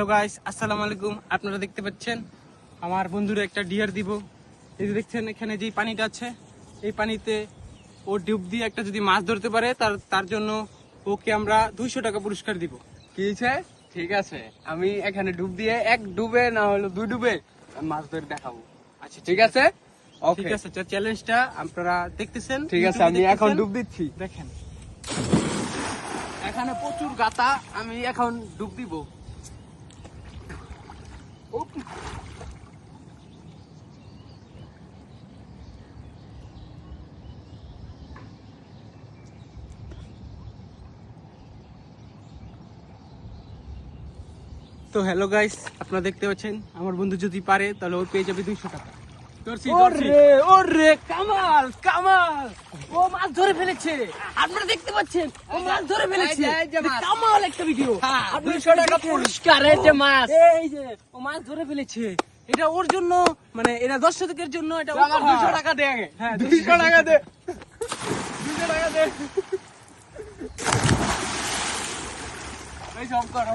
Hello guys, আসসালামু আলাইকুম। আপনারা দেখতে পাচ্ছেন আমার বন্ধুরা একটা ডিয়ার দিব। এই যে দেখছেন এখানে যে পানিটা আছে, এই পানিতে ও ডুব দিয়ে একটা যদি মাছ ধরতে পারে তার জন্য ওকে আমরা 200 টাকা পুরস্কার দিব। কি হয়েছে? ঠিক আছে, আমি এখানে ডুব দিয়ে এক ডুবে না হলো দুই ডুবে আমি মাছ ধরে দেখাবো। আচ্ছা ঠিক আছে, ঠিক ওকে, আছে। চ্যালেঞ্জটা আপনারা দেখতেছেন। ঠিক আছে, আমি এখন ডুব দিচ্ছি। দেখেন এখানে প্রচুর গাতা, আমি এখন ডুব দিব। তো হ্যালো গাইস, আপনারা দেখতে পাচ্ছেন আমার বন্ধু যদি পারে তাহলে ও পেয়ে যাবে 200 টাকা। ওরে কামাল কামাল, ও মাছ ধরে ফেলেছে। আপনারা দেখতে পাচ্ছেন ও মাছ ধরে ফেলেছে। কামাল একটা ভিডিও। 200 টাকা পুরস্কারের যে মাছ, এই যে ও মাছ ধরে ফেলেছে, এটা ওর জন্য, মানে এটা দর্শকের জন্য, এটা আমার 200 টাকা দে আগে। হ্যাঁ, 200 টাকা দে, 200 টাকা দে। এই সব কর।